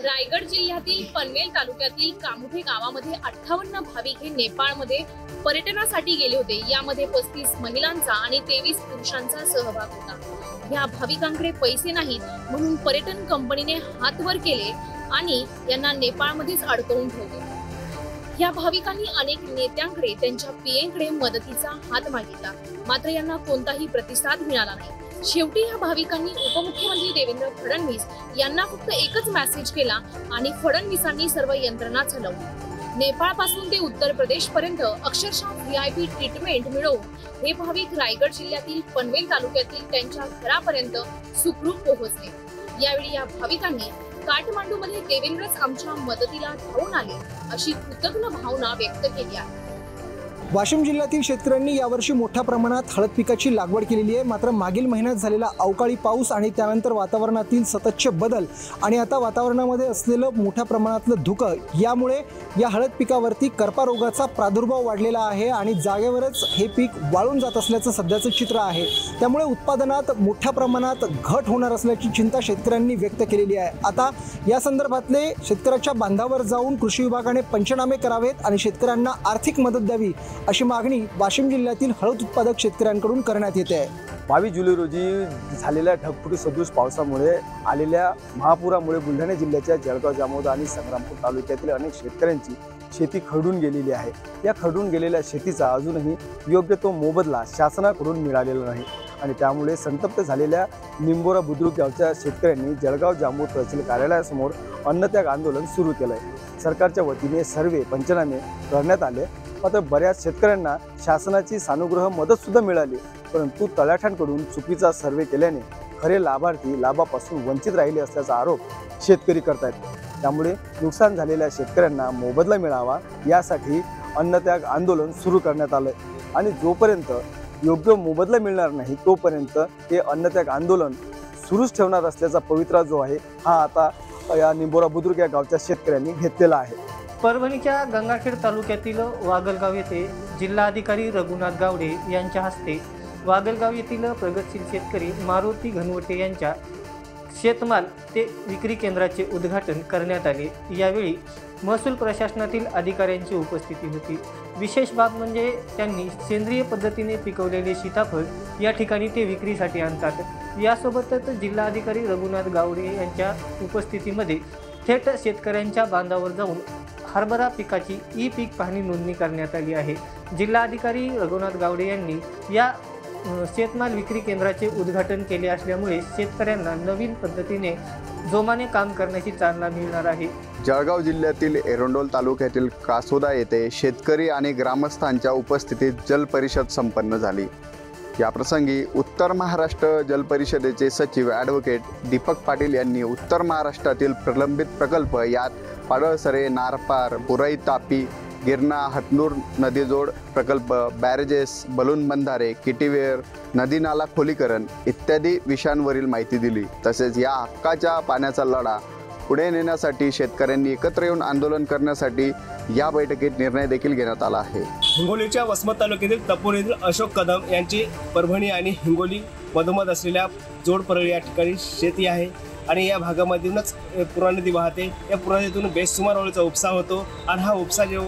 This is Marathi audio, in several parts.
रायगड जिल्ह्यातील पनवेल तालुक्यातील कामुठे गावामध्ये 58 भाविक हे नेपाळमध्ये पर्यटनासाठी गेले होते। यामध्ये 35 महिलांचा आणि 23 पुरुषांचा सहभाग होता। या भाविकांकडे पैसे नाहीत म्हणून पर्यटन कंपनीने हात वर केले आणि यांना नेपाळमध्येच अडकवून ठेवले। या भाविकांनी अनेक नेत्यांकडे त्यांच्या पीएंकडे मदतीचा हात मागितला, मात्र यांना कोणताही प्रतिसाद मिळाला नाही। शेवटी या भाविकांनी उपमुख्यमंत्री देवेंद्र फडणवीस यांना फक्त एकच मेसेज केला आणि फडणवीसांनी सर्व यंत्रणा चालवली। नेपाळ पासून ते उत्तर प्रदेश पर्यंत अक्षरशः VIP ट्रीटमेंट मिळवून हे भाविक रायगड जिल्ह्यातील पनवेल तालुक्यातील त्यांच्या घरापर्यंत सुखरूप पोहोचले। यावेळी या भाविकांनी काठमांडूमध्ये देवेंद्रच आमच्या मदतीला धावून आले अशी कृतज्ञ भावना व्यक्त केली आहे। वाशिम जिल्ह्यातील शेतकऱ्यांनी यावर्षी मोठ्या प्रमाणात हळद पिकाची लागवड केलेली आहे। मात्र मागील महिन्यात झालेला अवकाळी पाऊस आणि त्यानंतर वातावरणातील सततचे बदल आणि आता वातावरणामध्ये असलेलं मोठ्या प्रमाणातलं धुकं यामुळे या हळद पिकावरती करपा रोगाचा प्रादुर्भाव वाढलेला आहे आणि जागेवरच हे पीक वाळून जात असल्याचं सध्याचं चित्र आहे। त्यामुळे उत्पादनात मोठ्या प्रमाणात घट होणार असल्याची चिंता शेतकऱ्यांनी व्यक्त केलेली आहे। आता या संदर्भातले शेतकऱ्याच्या बांधावर जाऊन कृषी विभागाने पंचनामे करावेत आणि शेतकऱ्यांना आर्थिक मदत द्यावी अशी मागणी वाशिम जिल्ह्यातील हळद उत्पादक शेतकऱ्यांकडून करण्यात येते आहे। 22 जुलै रोजी झालेल्या ढगफुटी सदृश पावसामुळे आलेल्या महापुरामुळे बुलढाणा जिल्ह्याच्या जळगाव जामोद आणि संग्रामपूर तालुक्यातील अनेक शेतकऱ्यांची शेती खरडून गेलेली आहे। या खरडून गेलेल्या शेतीचा अजूनही योग्य तो मोबदला शासनाकडून मिळालेला नाही आणि त्यामुळे संतप्त झालेल्या निंबोरा बुद्रुक गावच्या शेतकऱ्यांनी जळगाव जामोद तहसील कार्यालयासमोर अन्नत्याग आंदोलन सुरू केलं आहे। सरकारच्या वतीने सर्वे पंचनामे करण्यात आले, मात्र बऱ्याच शेतकऱ्यांना शासनाची सानुग्रह मदत सुद्धा मिळाली, परंतु तलाठ्यांकडून चुकीचा सर्वे केल्याने खरे लाभार्थी लाभापासून वंचित राहिले असल्याचा आरोप शेतकरी करतायत। त्यामुळे नुकसान झालेल्या शेतकऱ्यांना मोबदला मिळावा यासाठी अन्नत्याग आंदोलन सुरू करण्यात आलंय आणि जोपर्यंत योग्य मोबदला मिळणार नाही तोपर्यंत हे अन्नत्याग आंदोलन सुरूच ठेवणार असल्याचा पवित्रा जो आहे हा आता या निंबोरा बुद्रुक या गावच्या शेतकऱ्यांनी घेतलेला आहे। परभणीच्या गंगाखेड तालुक्यातील वागलगाव येथे जिल्हाधिकारी रघुनाथ गावडे यांच्या हस्ते वागलगाव येथील प्रगतशील शेतकरी मारुती घनवटे यांच्या शेतमाल ते विक्री केंद्राचे उद्घाटन करण्यात आले। यावेळी महसूल प्रशासनातील अधिकाऱ्यांची उपस्थिती होती। विशेष बाब म्हणजे त्यांनी सेंद्रिय पद्धतीने पिकवलेले सीताफळ या ठिकाणी ते विक्रीसाठी आणतात। यासोबतच जिल्हाधिकारी रघुनाथ गावडे यांच्या उपस्थितीमध्ये थेट शेतकऱ्यांच्या बांधावर जाऊन हरभरा पिकाची ई-पीक पाहणी नोंदणी करण्यात आली आहे। जिल्हाधिकारी रघुनाथ गावडे यांनी या शेतमाल विक्री केंद्राचे उद्घाटन केले असल्यामुळे शेतकऱ्यांना नवीन पद्धतीने जोमाने काम करण्याची चालना मिळणार आहे। जळगाव जिल्ह्यातील एरंडोल तालुक्यातील कासोदा येथे शेतकरी आणि ग्रामस्थांच्या उपस्थितीत जल परिषद संपन्न झाली। या प्रसंगी उत्तर महाराष्ट्र जल परिषदेचे सचिव ॲडव्होकेट दीपक पाटील यांनी उत्तर महाराष्ट्रातील प्रलंबित प्रकल्प यात पाडळसरे, नारपार, बुराई, तापी, गिरणा, हतनूर नदीजोड प्रकल्प, बॅरेजेस, बलून बंधारे, किटीवेअर, नदी नाला खोलीकरण इत्यादी विषयांवरील माहिती दिली। तसेच या हक्काच्या पाण्याचा लढा पुढे नेण्यासाठी शेतकऱ्यांनी एकत्र येऊन आंदोलन करण्यासाठी या बैठकीत निर्णय देखील घेण्यात आला आहे। हिंगोलीच्या वसमत तालुक्यातील तपोर येथील अशोक कदम यांची परभणी आणि हिंगोली मधोमध असलेल्या जोडपरळी या ठिकाणी शेती आहे आणि या भागामधूनच पुरा नदी वाहते। या पुरा नदीतून बेसुमार वाळूचा उपसा होतो आणि हा उपसा जो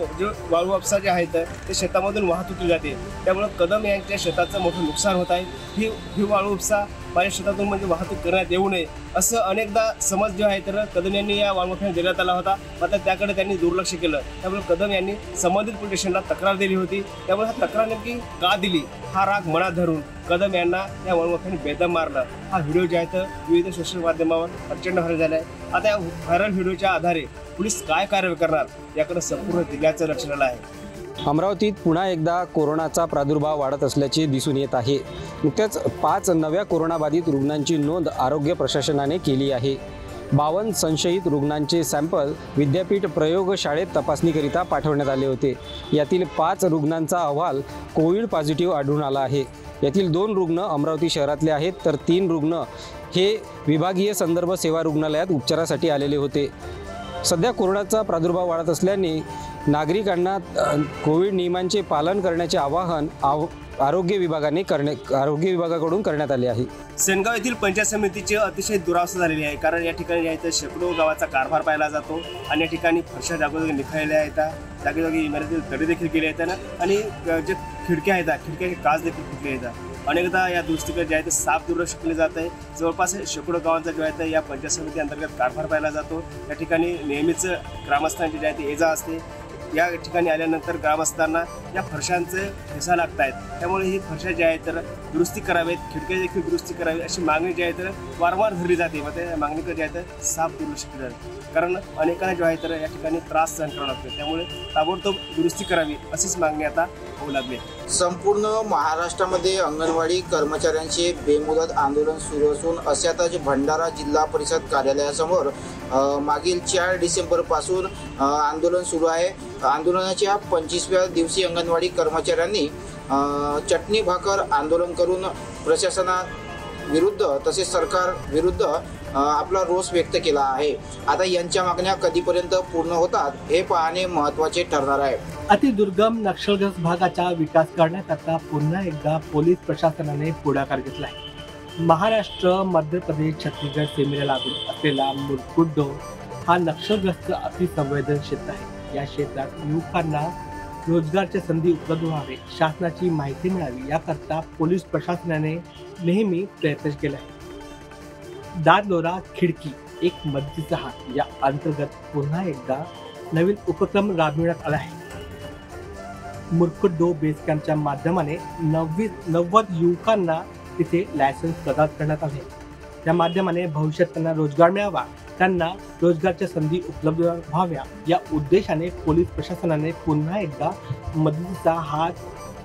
वाळू उपसा जे आहेत ते शेतामधून वाहतूक जाते, त्यामुळे कदम यांच्या शेताचं मोठं नुकसान होत आहे। ही वाळू उपसा माझ्या शेतातून म्हणजे वाहतूक करण्यात येऊ नये असं अनेकदा समज जो आहे तर कदम यांनी या वाळवंटाने देण्यात आला होता, मात्र त्याकडे त्यांनी दुर्लक्ष केलं। त्यामुळे कदम यांनी संबंधित पोलीस स्टेशनला तक्रार दिली होती। त्यामुळे हा तक्रार नेमकी का दिली हा राग मनात धरून कदम यांना या वाळवंटाने बेदम मारलं। हा व्हिडिओ जे आहे तर विविध सोशल माध्यमावर प्रचंड व्हायरल झाला आहे। आता या व्हायरल व्हिडिओच्या आधारे पोलीस काय कारवाई करणार याकडे संपूर्ण जिल्ह्याचं लक्ष लागलं आहे। अमरावतीत पुन्हा एकदा कोरोनाचा प्रादुर्भाव वाढत असल्याचे दिसून येत आहे। नुकत्याच 5 नव्या कोरोनाबाधित रुग्णांची नोंद आरोग्य प्रशासनाने केली आहे। 52 संशयित रुग्णांचे सॅम्पल विद्यापीठ प्रयोगशाळेत तपासणीकरिता पाठवण्यात आले होते। यातील 5 रुग्णांचा अहवाल कोविड पॉझिटिव्ह आढळून आला आहे। यातील 2 रुग्ण अमरावती शहरातले आहेत तर 3 रुग्ण हे विभागीय संदर्भ सेवा रुग्णालयात उपचारासाठी आलेले होते। सध्या कोरोनाचा प्रादुर्भाव वाढत असल्याने नागरिकांना कोविड नियमांचे पालन करण्याचे आवाहन आरोग्य विभागाकडून करण्यात आले आहे. सेनगाव येथील पंचायत समितीची अतिशय दुरावस्था झालेली आहे, कारण या ठिकाणी इथं शेकडो गावाचा कारभार पाहिला जातो आणि या ठिकाणी फरशा जागोजागी निखळलेल्या आहेत, जागोजागी इमारतीतील तडे देखील केले आहेत आणि जे खिडक्या आहेत खिडक्याचे काच देखील फुटले आहेत. अनेकदा या दुरुस्तीकडे जे आहे ते साफ दुर्लक्ष केले जात आहे. जवळपास शेकडो गावांचा जो आहे या पंचायत समिती अंतर्गत कारभार पाहिला जातो. या ठिकाणी नेहमीच ग्रामस्थांची जे आहे ते ये-जा असते. या ठिकाणी आल्यानंतर ग्रामस्थांना या फरशांचे ठेसा लागत आहेत, त्यामुळे ही फरशा जी आहे तर दुरुस्ती करावेत, खिडक्या देखील दुरुस्ती करावी अशी मागणी जी आहे तर वारंवार धरली जाते. मग त्या मागणीकडे जे आहे तर साफ दुर्लक्ष केलं जाते, कारण अनेकांना जो आहे तर या ठिकाणी त्रास सहन करावा लागतो. त्यामुळे ताबडतोब दुरुस्ती करावी अशीच मागणी आता होऊ लागली. संपूर्ण महाराष्ट्रामध्ये अंगणवाडी कर्मचाऱ्यांचे बेमुदत आंदोलन सुरू असून अशातच भंडारा जिल्हा परिषद कार्यालयासमोर मागील 4 डिसेंबरपासून आंदोलन सुरू आहे. आंदोलनाच्या 25व्या दिवशी अंगणवाडी कर्मचाऱ्यांनी चटणी भाकर आंदोलन करून प्रशासनाविरुद्ध तसेच सरकार विरुद्ध आपला रोष व्यक्त केला आहे. आता यांच्या मागण्या कधीपर्यंत पूर्ण होतात हे पाहणे महत्त्वाचे ठरणार आहे. अतिदुर्गम नक्षलग्रस्त भागाचा विकास करण्यात आता पुन्हा एकदा पोलीस प्रशासनाने पुढाकार घेतला आहे. महाराष्ट्र, मध्य प्रदेश, छत्तीसगड सीमेला लागून असलेला मुरकुड्डो हा नक्षलग्रस्त अतिसंवेदनशील क्षेत्र आहे. या क्षेत्रात युवकांना रोजगारच्या संधी उपलब्ध व्हावे, शासनाची माहिती मिळावी याकरता पोलीस प्रशासनाने नेहमी प्रयत्न केले आहे. दादलोरा खिडकी एक मदतीचा हात या अंतर्गत पुन्हा एकदा नवीन उपक्रम राबविण्यात आला आहे. मुरकुड्डो बेस कॅम्पच्या माध्यमाने 90 युवकांना तिथे लायसन्स प्रदान करण्यात आले. त्या माध्यमाने भविष्यात त्यांना रोजगार मिळावा, त्यांना रोजगारच्या संधी उपलब्ध व्हाव्या या उद्देशाने पोलीस प्रशासनाने पुन्हा एकदा मदतीचा हात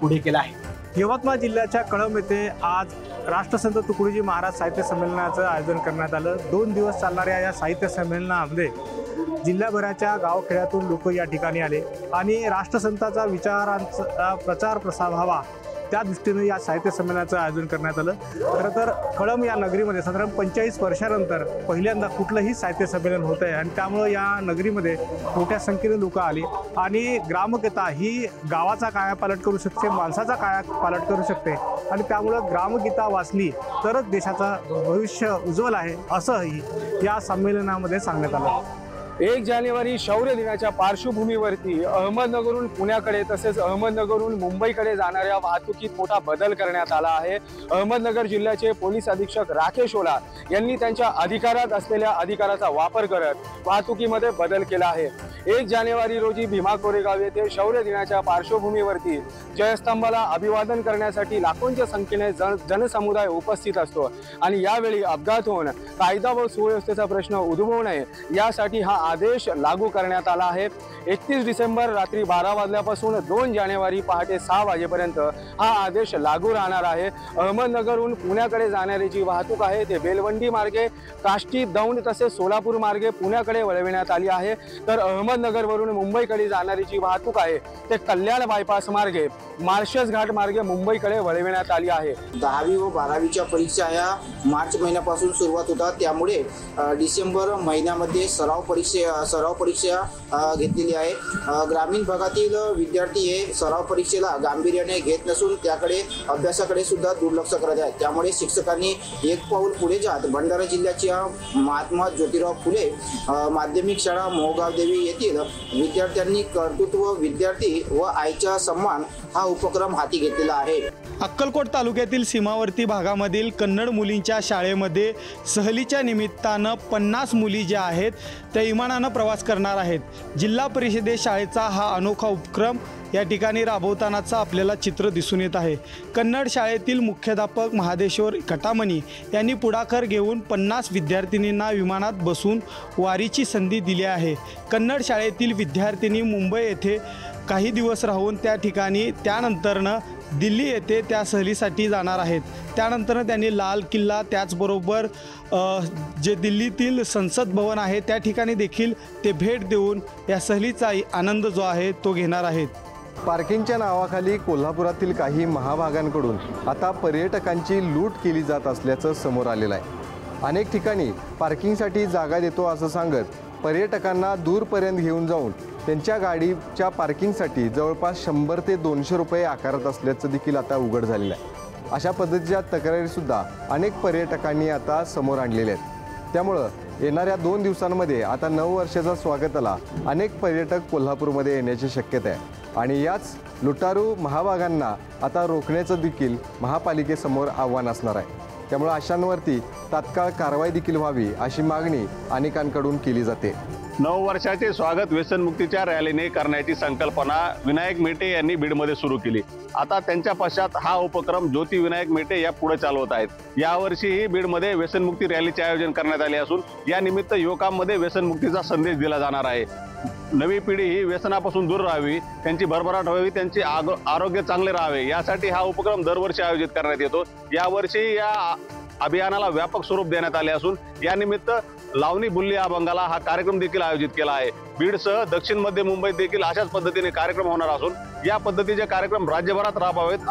पुढे केला आहे. यवतमाळ जिल्ह्याच्या कळंब येथे आज राष्ट्रसंत तुकडोजी महाराज साहित्य संमेलनाचं आयोजन करण्यात आलं. 2 दिवस चालणाऱ्या या साहित्य संमेलनामध्ये जिल्ह्याभराच्या गावखेड्यातून लोक या ठिकाणी आले आणि राष्ट्रसंताचा विचारांचा प्रचार प्रसार व्हावा त्या दृष्टीने या साहित्य संमेलनाचं आयोजन करण्यात आलं. खरं तर कळंब या नगरीमध्ये साधारण 45 वर्षानंतर पहिल्यांदा कुठलंही साहित्य संमेलन होत आहे आणि त्यामुळं या नगरीमध्ये मोठ्या संख्येने लोक आली आणि ग्रामगीता ही गावाचा कायापालट करू शकते, माणसाचा कायापालट करू शकते आणि त्यामुळं ग्रामगीता वाचली तरच देशाचं भविष्य उज्ज्वल आहे असंही या संमेलनामध्ये सांगण्यात आलं. 1 जानेवारी शौर्य दिनाच्या पार्श्वभूमीवरती अहमदनगरहून पुण्याकडे तसेच अहमदनगरहून मुंबईकडे जाणाऱ्या वाहतुकीत मोठा बदल करण्यात आला आहे. अहमदनगर जिल्ह्याचे पोलीस अधीक्षक राकेश ओला यांनी त्यांच्या अधिकारात असलेल्या अधिकाराचा वापर करत वाहतुकीमध्ये बदल केला आहे. 1 जानेवारी रोजी भीमा कोरेगाव येथे शौर्य दिनाच्या पार्श्वभूमीवरती जयस्तंभाला अभिवादन करण्यासाठी लाखोंच्या संख्येने जनसमुदाय उपस्थित असतो आणि यावेळी अपघात होऊन कायदा व सुव्यवस्थेचा प्रश्न उद्भवू नये यासाठी हा आदेश लागू करण्यात आला आहे. 31 डिसेंबर रात्री 12 वाजल्यापासून 2 जानेवारी पहाटे 6 वाजेपर्यंत हा आदेश लागू राहणार आहे. अहमदनगरहून पुण्याकडे जाणारी जी वाहतूक आहे ते बेलवंडी मार्गे, काष्टी, दौंड तसेच सोलापूर मार्गे पुण्याकडे वळविण्यात आली आहे. तर अहमदनगरवरून मुंबईकडे जाणारी जी वाहतूक आहे ते कल्याण बायपास मार्गे, मार्शस घाट मार्गे मुंबईकडे वळविण्यात आली आहे. 10वी व 12वीच्या परीक्षा ह्या मार्च महिन्यापासून सुरुवात होतात, त्यामुळे डिसेंबर महिन्यामध्ये सराव परीक्षा घेतलेली आहे. ग्रामीण भागातील विद्यार्थी हे सराव परीक्षेला गांभीर्याने घेत नसून त्याकडे अभ्यासाकडे सुद्धा दुर्लक्ष करत आहेत. त्यामुळे शिक्षकांनी एक पाऊल पुढे जात भंडारा जिल्ह्याच्या महात्मा ज्योतिराव फुले माध्यमिक शाळा मोहगाव देवी येथील विद्यार्थ्यांनी कर्तृत्व, विद्यार्थी व आईचा सन्मान हा उपक्रम हाती घेतलेला आहे. अक्कलकोट तालुक्यातील सीमावर्ती भागामधील कन्नड मुलींच्या शाळेमध्ये सहलीच्या निमित्तानं 50 मुली ज्या आहेत त्या विमानानं प्रवास करणार आहेत. जिल्हा परिषदे शाळेचा हा अनोखा उपक्रम या ठिकाणी राबवतानाचं आपल्याला चित्र दिसून येत आहे. कन्नड शाळेतील मुख्याध्यापक महादेश्वर कटामणी यांनी पुढाकार घेऊन 50 विद्यार्थिनींना विमानात बसून वारीची संधी दिली आहे. कन्नड शाळेतील विद्यार्थिनी मुंबई येथे काही दिवस राहून त्या ठिकाणी त्यानंतरनं दिल्ली येथे त्या सहलीसाठी जाणार आहेत. त्यानंतर त्यांनी लाल किल्ला त्याचबरोबर जे दिल्लीतील संसद भवन आहे त्या ठिकाणी देखील ते भेट देऊन या सहलीचा आनंद जो आहे तो घेणार आहेत. पार्किंगच्या नावाखाली कोल्हापुरातील काही महाभागांकडून आता पर्यटकांची लूट केली जात असल्याचं समोर आलेलं आहे. अनेक ठिकाणी पार्किंगसाठी जागा देतो असं सांगत पर्यटकांना दूरपर्यंत घेऊन जाऊन त्यांच्या गाडीच्या पार्किंगसाठी जवळपास 100 ते 200 रुपये आकारत असल्याचं देखील आता उघड झालेलं आहे। अशा पद्धतीच्या तक्रारीसुद्धा अनेक पर्यटकांनी आता समोर आणलेल्या आहेत। त्यामुळं येणाऱ्या 2 दिवसांमध्ये आता नववर्षाच्या स्वागताला अनेक पर्यटक कोल्हापूरमध्ये येण्याची शक्यता आहे आणि याच लुटारू महाभागांना आता रोखण्याचं देखील महापालिकेसमोर आव्हान असणार आहे। त्यामुळे अशांवरती तात्काळ कारवाई देखील व्हावी अशी मागणी अनेकांकडून केली जाते। नववर्षाचे स्वागत व्यसनमुक्तीच्या रॅलीने करण्याची संकल्पना विनायक मेटे यांनी बीडमध्ये सुरू केली। आता त्यांच्या पश्चात हा उपक्रम ज्योती विनायक मेटे या पुढे चालवत आहेत। यावर्षीही बीडमध्ये व्यसनमुक्ती रॅलीचे आयोजन करण्यात आले असून या निमित्त युवकांमध्ये व्यसनमुक्तीचा संदेश दिला जाणार आहे। नवी पिढी ही व्यसनापासून दूर राहावी, त्यांची भरभराट व्हावी, त्यांचे आरोग्य चांगले राहावे यासाठी हा उपक्रम दरवर्षी आयोजित करण्यात येतो। यावर्षी या अभियानाला व्यापक स्वरूप देण्यात आले असून या निमित्त लावणी बुल्ली अभंगाला हा कार्यक्रम देखील आयोजित केला आहे। बीडसह दक्षिण मध्य मुंबईत देखील अशाच पद्धतीने कार्यक्रम होणार असून या पद्धतीचे कार्यक्रम राज्यभरात राबवावेत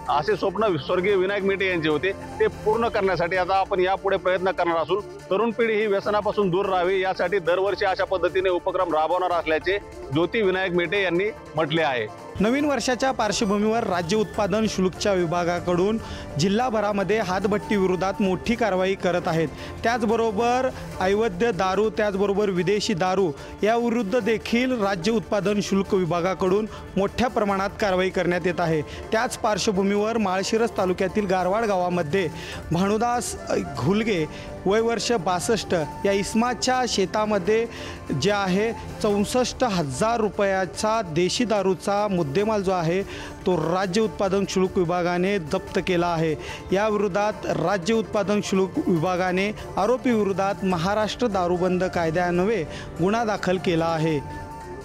असे स्वप्न स्वर्गीय विनायक मेटे यांचे होते। ते पूर्ण करण्यासाठी आता आपण यापुढे प्रयत्न करणार असून तरुण पिढी ही व्यसनापासून दूर राहावी यासाठी दरवर्षी अशा पद्धतीने उपक्रम राबवणार असल्याचे ज्योती विनायक मेटे यांनी म्हटले आहे। नवीन वर्षाच्या पार्श्वभूमीवर राज्य उत्पादन शुल्कच्या विभागाकडून जिल्हाभरामध्ये हातभट्टी विरोधात मोठी कारवाई करत आहेत। त्याचबरोबर अवैध दारू त्याचबरोबर विदेशी दारू याविरुद्ध देखील राज्य उत्पादन शुल्क विभागाकडून मोठ्या प्रमाणात कारवाई करण्यात येत आहे। त्याच पार्श्वभूमीवर माळशिरस तालुक्यातील गारवाड गावामध्ये भानुदास घुलगे वय वर्ष 62 या इस्माच्या शेतामध्ये जे आहे 64,000 रुपयाचा देशी दारूचा मुद्देमाल जो आहे तो राज्य उत्पादन शुल्क विभागाने जप्त केला आहे। या विरोधात राज्य उत्पादन शुल्क विभागाने आरोपी विरोधात महाराष्ट्र दारूबंद कायद्यान्वये गुन्हा दाखल केला आहे।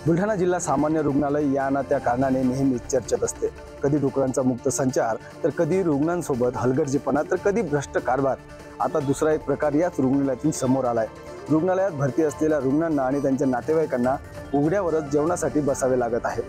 बुलढाणा जिल्हा सामान्य रुग्णालय या ना त्या कारणाने नेहमीच चर्चेत असते। कधी डुकरांचा मुक्त संचार, तर कधी रुग्णांसोबत हलगर्जीपणा, तर कधी भ्रष्ट कारभार। आता दुसरा एक प्रकार याच रुग्णालयातून समोर आलाय। रुग्णालयात भरती असलेल्या रुग्णांना आणि त्यांच्या नातेवाईकांना उघड्यावरच जेवणासाठी बसावे लागत आहे।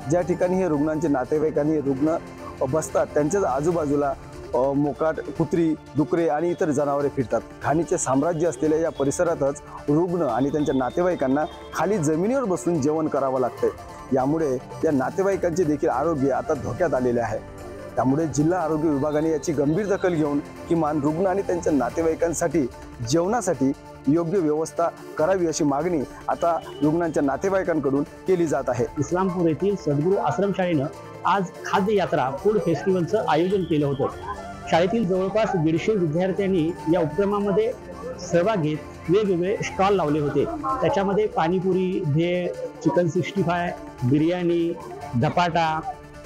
ज्या ठिकाणी हे रुग्णांचे नातेवाईकांनी रुग्ण बसतात त्यांच्याच आजूबाजूला मोकाट, कुत्री, डुकरे आणि इतर जनावरे फिरतात। खाणीचे साम्राज्य असलेल्या या परिसरातच रुग्ण आणि त्यांच्या नातेवाईकांना खाली जमिनीवर बसून जेवण करावं लागते। यामुळे या नातेवाईकांचे देखील आरोग्य आता धोक्यात आलेले आहे। त्यामुळे जिल्हा आरोग्य विभागाने याची गंभीर दखल घेऊन किमान रुग्ण आणि त्यांच्या नातेवाईकांसाठी जेवणासाठी योग्य व्यवस्था करावी अशी मागणी आता रुग्णांच्या नातेवाईकांकडून केली जात आहे। इस्लामपूर येथील सद्गुरू आश्रमशाळेनं आज खाद्य यात्रा फूड फेस्टिवलचं आयोजन केलं होतं। शाळेतील जवळपास 150 विद्यार्थ्यांनी या उपक्रमामध्ये सहभाग घेत वेगवेगळे स्टॉल लावले होते। त्याच्यामध्ये पाणीपुरी, भेळ, चिकन 65, बिर्याणी, धपाटा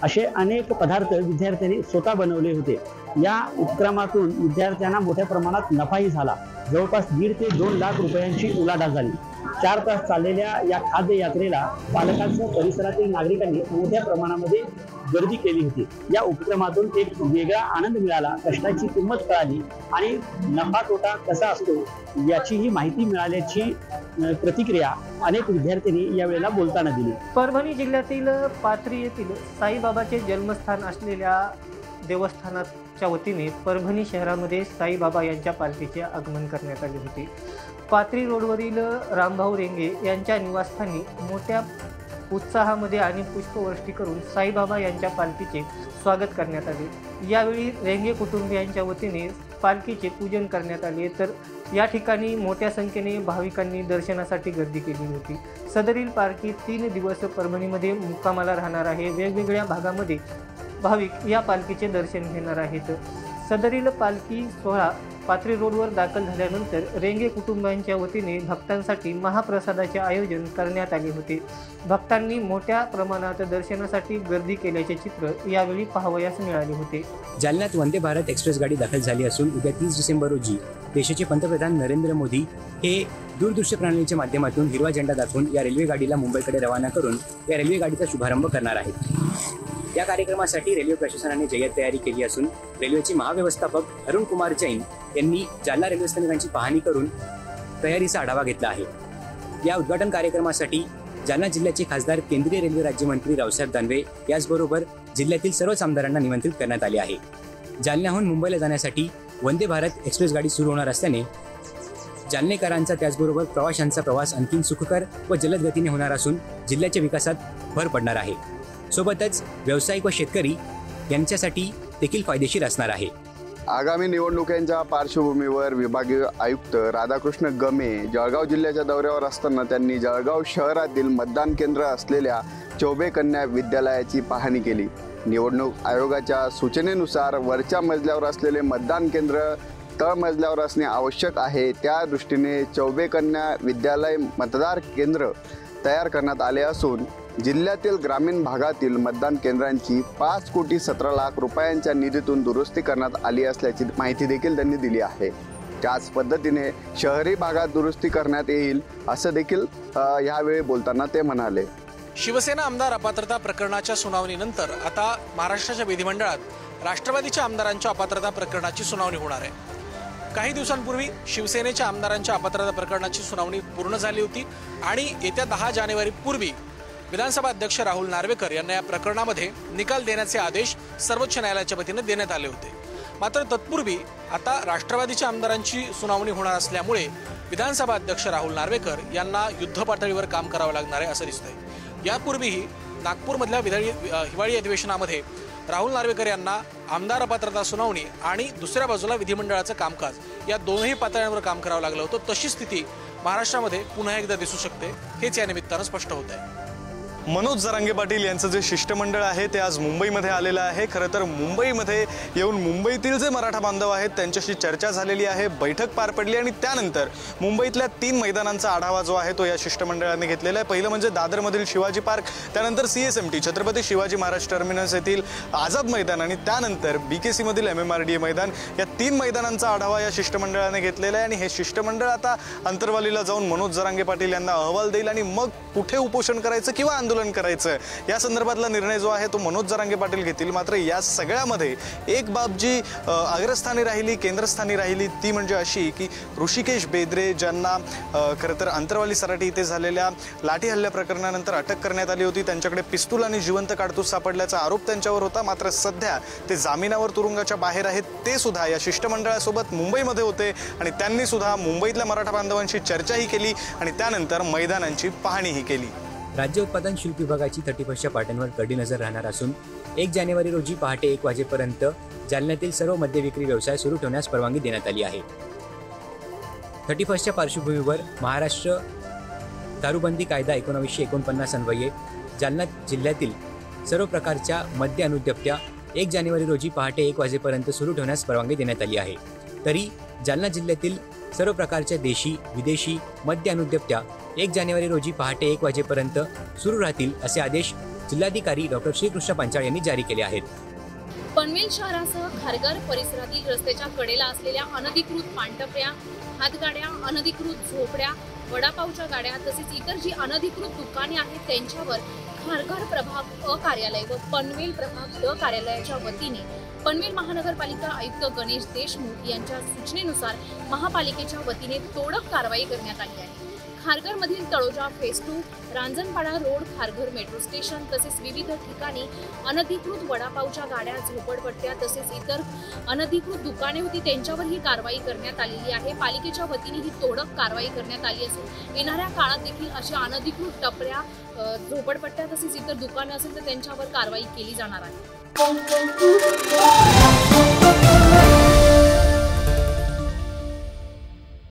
असे अनेक पदार्थ विद्यार्थ्यांनी स्वतः बनवले होते। या उपक्रमातून विद्यार्थ्यांना मोठ्या प्रमाणात नफाही झाला। जवळपास 1.5 ते 2 लाख रुपयांची उलाढाल झाली। 4 तास चाललेल्या या खाद्य यात्रेला पालकांसह परिसरातील नागरिकांनी मोठ्या प्रमाणामध्ये गर्दी केली होती। या उपक्रमातून एक वेगळा आनंद मिळाला, कष्टाची किंमत कळाली आणि नफा तोटा कसा असतो याचीही माहिती मिळाल्याची प्रतिक्रिया अनेक विद्यार्थ्यांनी यावेळेला बोलताना दिली। परभणी जिल्ह्यातील पाथरी येथील साईबाबाचे जन्मस्थान असलेल्या देवस्थानाच्या वतीने परभणी शहरामध्ये साईबाबा यांच्या पालखीचे आगमन करण्यात आले होते। पाथरी रोडवरील रामभाऊ रेंगे यांच्या निवासस्थानी मोठ्या उत्साहामध्ये आणि पुष्पवृष्टी करून साईबाबा यांच्या पालखीचे स्वागत करण्यात आले। यावेळी रेंगे कुटुंबियांच्या वतीने पालखीचे पूजन करण्यात आले, तर या ठिकाणी मोठ्या संख्येने भाविकांनी दर्शनासाठी गर्दी केली होती। सदरील पालखी 3 दिवस परभणीमध्ये मुक्कामाला राहणार आहे। वेगवेगळ्या भागामध्ये भाविक या पालखीचे दर्शन घेणार आहेत। सदरील पालखी सोहळा पाथरी रोडवर दाखल झाल्यानंतर रेंगे कुटुंबांच्या वतीने भक्तांसाठी महाप्रसादाचे आयोजन करण्यात आले होते। भक्तांनी मोठ्या प्रमाणात दर्शनासाठी गर्दी केल्याचे चित्र यावेळी पाहावयास मिळाले होते। जालन्यात वंदे भारत एक्सप्रेस गाडी दाखल झाली असून उद्या 30 डिसेंबर रोजी देशाचे पंतप्रधान नरेंद्र मोदी हे दूरदृश्य प्रणालीच्या माध्यमातून हिरवा झेंडा दाखवून या रेल्वे गाडीला मुंबईकडे रवाना करून या रेल्वे गाडीचा शुभारंभ करणार आहेत। या कार्यक्रमासाठी रेल्वे प्रशासनाने जय्यत तयारी केली असून रेल्वेचे महाव्यवस्थापक अरुण कुमार जैन यांनी जालना रेल्वे स्थानकांची पाहणी करून तयारीचा आढावा घेतला आहे। या उद्घाटन कार्यक्रमासाठी जालना जिल्ह्याचे खासदार केंद्रीय रेल्वे राज्यमंत्री रावसाहेब दानवे याचबरोबर जिल्ह्यातील सर्वच आमदारांना निमंत्रित करण्यात आले आहे। जालन्याहून मुंबईला जाण्यासाठी वंदे भारत एक्सप्रेस गाडी सुरू होणार असल्याने जालनेकरांचा त्याचबरोबर प्रवाशांचा प्रवास आणखी सुखकर व जलद गतीने होणार असून जिल्ह्याच्या विकासात भर पडणार आहे। सोबतच व्यावसायिक व शेतकरी यांच्यासाठी देखील फायदेशीर असणार आहे। आगामी निवडणुकांच्या पार्श्वभूमीवर विभागीय आयुक्त राधाकृष्ण गमे जळगाव जिल्ह्याच्या दौऱ्यावर असताना त्यांनी जळगाव शहरातील मतदान केंद्र असलेल्या चौबे कन्या विद्यालयाची पाहणी केली। निवडणूक आयोगाच्या सूचनेनुसार वरच्या मजल्यावर असलेले मतदान केंद्र तळमजल्यावर असणे आवश्यक आहे। त्या दृष्टीने चौबे कन्या विद्यालय मतदार केंद्र तयार करण्यात आले असून जिल्ह्यातील ग्रामीण भागातील मतदान केंद्रांची 5,17,00,000 रुपयांच्या निधीतून दुरुस्ती करण्यात आली असल्याची माहिती देखील त्यांनी दिली आहे। त्याच पद्धतीने शहरी भागात दुरुस्ती करण्यात येईल असं देखील यावेळी बोलताना ते म्हणाले। शिवसेना आमदार अपात्रता प्रकरणाच्या सुनावणीनंतर आता महाराष्ट्राच्या विधिमंडळात राष्ट्रवादीच्या आमदारांच्या अपात्रता प्रकरणाची सुनावणी होणार आहे। काही दिवसांपूर्वी शिवसेनेच्या आमदारांच्या अपात्रता प्रकरणाची सुनावणी पूर्ण झाली होती आणि येत्या 10 जानेवारीपूर्वी विधानसभा अध्यक्ष राहुल नार्वेकर यांना या प्रकरणामध्ये निकाल देण्याचे आदेश सर्वोच्च न्यायालयाच्या वतीने देण्यात आले होते। मात्र तत्पूर्वी आता राष्ट्रवादीच्या आमदारांची सुनावणी होणार असल्यामुळे विधानसभा अध्यक्ष राहुल नार्वेकर यांना युद्ध पातळीवर काम करावं लागणार आहे असं दिसतंय। यापूर्वीही नागपूरमधल्या हिवाळी अधिवेशनामध्ये राहुल नार्वेकर यांना आमदार अपात्रता सुनावणी आणि दुसऱ्या बाजूला विधिमंडळाचं कामकाज या दोन्ही पातळ्यांवर काम करावं लागलं होतं। तशी स्थिती महाराष्ट्रामध्ये पुन्हा एकदा दिसू शकते, हेच या निमित्तानं स्पष्ट होत आहे। मनोज जरांगे पाटील यांचं जे शिष्टमंडळ आहे ते आज मुंबईमध्ये आलेलं आहे। खरं तर मुंबईमध्ये येऊन मुंबईतील जे मराठा बांधव आहेत त्यांच्याशी चर्चा झालेली आहे, बैठक पार पडली आणि त्यानंतर मुंबईतल्या 3 मैदानांचा आढावा जो आहे तो या शिष्टमंडळाने घेतलेला आहे। पहिलं म्हणजे दादरमधील शिवाजी पार्क, त्यानंतर CSMT छत्रपती शिवाजी महाराज टर्मिनस येथील आझाद मैदान आणि त्यानंतर BKC मधील MMRDA मैदान, या 3 मैदानांचा आढावा या शिष्टमंडळाने घेतलेला आहे। आणि हे शिष्टमंडळ आता अंतरवालीला जाऊन मनोज जरांगे पाटील यांना अहवाल देईल आणि मग कुठे उपोषण करायचं किंवा आंदोलन करायचं या संदर्भातला निर्णय जो आहे तो मनोज जरांगे पाटील घेतील। मात्र या सगळ्यामध्ये एक बाब जी अग्रस्थानी राहिली, केंद्रस्थानी राहिली, ती म्हणजे अशी की ऋषिकेश बेद्रे ज्यांना खरं तर अंतरवाली सराटी इथे झालेल्या लाठी हल्ल्या प्रकरणानंतर अटक करण्यात आली होती, त्यांच्याकडे पिस्तूल आणि जिवंत काडतूस सापडल्याचा आरोप त्यांच्यावर होता। मात्र सध्या ते जामिनावर तुरुंगाच्या बाहेर आहेत। ते सुद्धा या शिष्टमंडळासोबत मुंबईमध्ये होते आणि त्यांनी सुद्धा मुंबईतल्या मराठा बांधवांशी चर्चाही केली आणि त्यानंतर मैदानांची पाहणीही केली। राज्य उत्पादन शुल्क विभागाची 31च्या पाट्यांवर कडी नजर राहणार असून 1 जानेवारी रोजी पहाटे 1 वाजेपर्यंत जालन्यातील सर्व मद्य विक्री व्यवसाय सुरू ठेवण्यास परवानगी देण्यात आली आहे। 31च्या पार्श्वभूमीवर महाराष्ट्र दारूबंदी कायदा 1949 अन्वये जालना जिल्ह्यातील सर्व प्रकारच्या मद्य अनुद्यप्त्या 1 जानेवारी रोजी पहाटे 1 वाजेपर्यंत सुरू ठेवण्यास परवानगी देण्यात आली आहे। तरी जालना जिल्ह्यातील सर्व प्रकारच्या देशी विदेशी मद्य अनुद्यप्त्या 1 जानेवारी रोजी पहाटे 1 वाजेपर्यंत सुरू राहतील असे आदेश जिल्हाधिकारी डॉ. श्रीकृष्ण पांचाळ यांनी जारी केले आहेत। पनवेल शहरासह खारघर परिसरातील रस्त्याच्या कडेला असलेल्या अनधिकृत पानटपऱ्या, हातगाड्या, अनधिकृत झोपड्या, वडापावच्या गाड्या तसेच इतर जी अनधिकृत दुकाने आहेत त्यांच्यावर खारघर प्रभाग अ कार्यालय व पनवेल प्रभाग ड कार्यालयाच्या वतीने पनवेल महानगरपालिका आयुक्त गणेश देशमुख यांच्या सूचनेनुसार महापालिकेच्या वतीने तोडक कारवाई करण्यात आली आहे। खारघरमधील Taloja phase 2, Ranjanpada road, Kharghar metro station तसेच विविध ठिकाणी अनधिकृत वडापावच्या गाड्या, झोपडपट्ट्या तसेच इतर अनधिकृत दुकाने होती त्यांच्यावर ही कारवाई करण्यात आलेली आहे। पालिकेच्या वतीने ही तोडक कारवाई करण्यात आली असून येणाऱ्या काळात देखील अशा अनधिकृत टपऱ्या, झोपडपट्ट्या तसेच इतर दुकाने असेल तर त्यांच्यावर कारवाई केली जाणार आहे।